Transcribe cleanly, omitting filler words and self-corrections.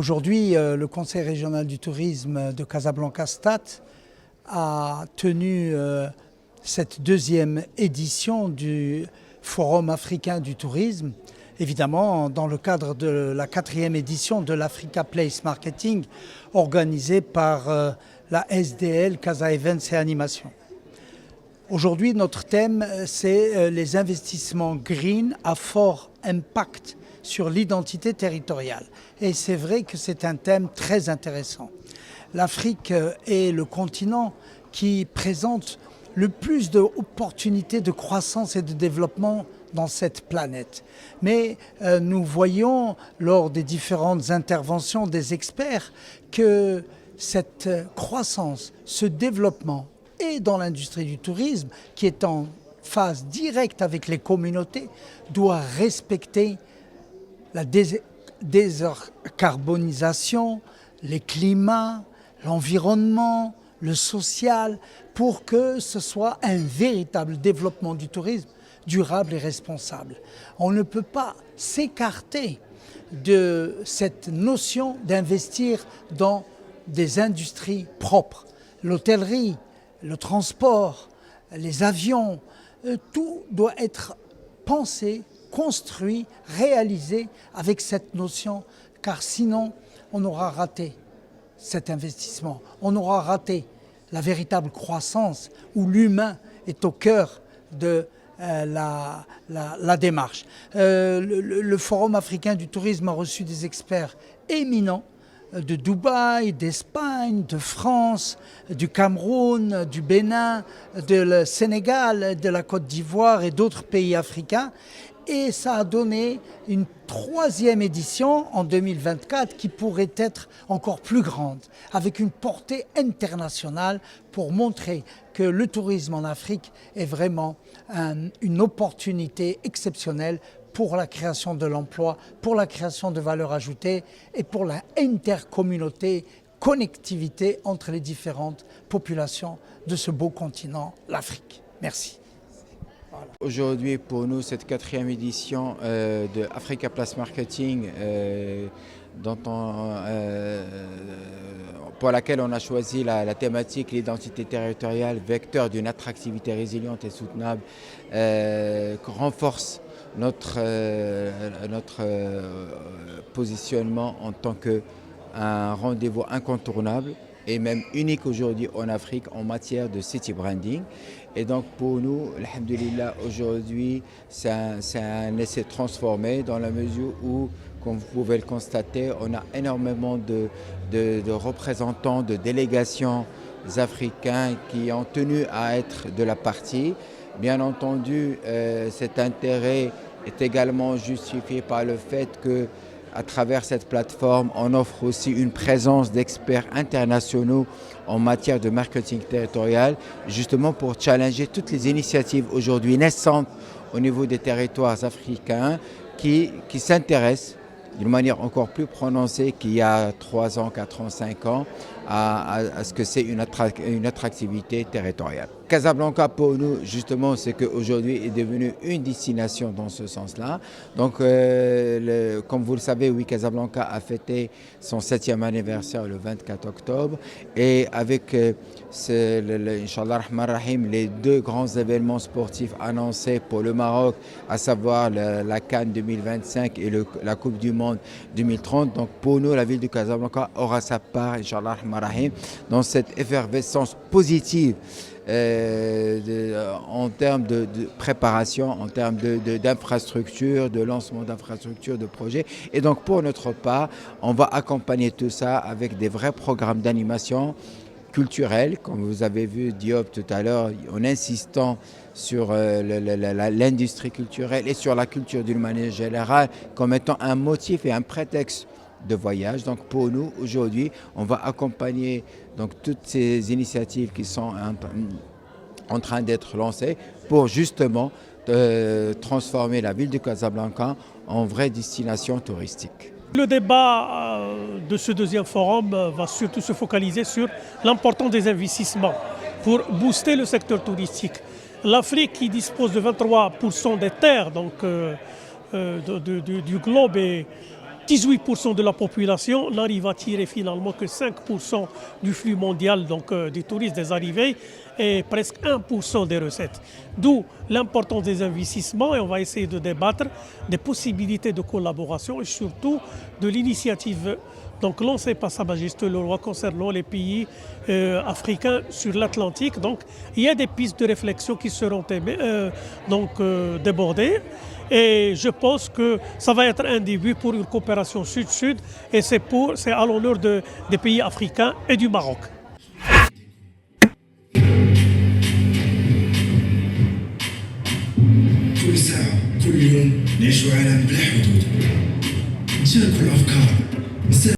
Aujourd'hui, le Conseil régional du tourisme de Casablanca-Stade a tenu cette deuxième édition du Forum africain du tourisme, évidemment dans le cadre de la 4e édition de l'Africa Place Marketing organisée par la SDL, Casa Events et Animation. Aujourd'hui, notre thème, c'est les investissements green à fort impact sur l'identité territoriale. Et c'est vrai que c'est un thème très intéressant. L'Afrique est le continent qui présente le plus d'opportunités de croissance et de développement dans cette planète. Mais nous voyons lors des différentes interventions des experts que cette croissance, ce développement et dans l'industrie du tourisme, qui est en phase directe avec les communautés, doit respecter la décarbonisation, les climats, l'environnement, le social, pour que ce soit un véritable développement du tourisme durable et responsable. On ne peut pas s'écarter de cette notion d'investir dans des industries propres. L'hôtellerie, le transport, les avions, tout doit être pensé, construit, réalisé avec cette notion, car sinon on aura raté cet investissement, on aura raté la véritable croissance où l'humain est au cœur de la démarche. Le Forum africain du tourisme a reçu des experts éminents de Dubaï, d'Espagne, de France, du Cameroun, du Bénin, du Sénégal, de la Côte d'Ivoire et d'autres pays africains. Et ça a donné une 3e édition en 2024 qui pourrait être encore plus grande, avec une portée internationale pour montrer que le tourisme en Afrique est vraiment une opportunité exceptionnelle pour la création de l'emploi, pour la création de valeur ajoutée et pour la intercommunauté, connectivité entre les différentes populations de ce beau continent, l'Afrique. Merci. Voilà. Aujourd'hui, pour nous, cette 4e édition de Africa Place Marketing, pour laquelle on a choisi la thématique l'identité territoriale, vecteur d'une attractivité résiliente et soutenable, renforce notre positionnement en tant qu'un rendez-vous incontournable et même unique aujourd'hui en Afrique en matière de city branding. Et donc pour nous, alhamdoulilah, aujourd'hui, c'est un essai transformé dans la mesure où, comme vous pouvez le constater, on a énormément de représentants, de délégations africains qui ont tenu à être de la partie. Bien entendu, cet intérêt est également justifié par le fait que, à travers cette plateforme, on offre aussi une présence d'experts internationaux en matière de marketing territorial, justement pour challenger toutes les initiatives aujourd'hui naissantes au niveau des territoires africains qui s'intéressent d'une manière encore plus prononcée qu'il y a 3 ans, 4 ans, 5 ans, à ce que c'est une attractivité territoriale. Casablanca, pour nous, justement, c'est qu'aujourd'hui est devenue une destination dans ce sens-là. Donc, comme vous le savez, oui, Casablanca a fêté son 7e anniversaire le 24 octobre. Et avec, Inch'Allah Rahman Rahim, les 2 grands événements sportifs annoncés pour le Maroc, à savoir la Cannes 2025 et la Coupe du Monde 2030. Donc, pour nous, la ville de Casablanca aura sa part, Inch'Allah Rahman Rahim, dans cette effervescence positive en termes de préparation, en termes d'infrastructures, de lancement d'infrastructures, de projets. Et donc pour notre part, on va accompagner tout ça avec des vrais programmes d'animation culturelle, comme vous avez vu Diop tout à l'heure, en insistant sur l'industrie culturelle et sur la culture d'une manière générale comme étant un motif et un prétexte de voyage. Donc pour nous, aujourd'hui, on va accompagner donc toutes ces initiatives qui sont en train d'être lancées pour justement transformer la ville de Casablanca en vraie destination touristique. Le débat de ce 2e forum va surtout se focaliser sur l'importance des investissements pour booster le secteur touristique. L'Afrique, qui dispose de 23% des terres donc, du globe, 18% de la population n'arrive à tirer finalement que 5% du flux mondial donc, des touristes, des arrivées, et presque 1% des recettes. D'où l'importance des investissements et on va essayer de débattre des possibilités de collaboration et surtout de l'initiative donc, lancée par Sa Majesté le Roi concernant les pays africains sur l'Atlantique. Donc il y a des pistes de réflexion qui seront débordées. Et je pense que ça va être un début pour une coopération sud-sud et c'est à l'honneur des pays africains et du Maroc. كل ساعة كل يوم نعيش عالم بلا حدود نشاركوا الأفكار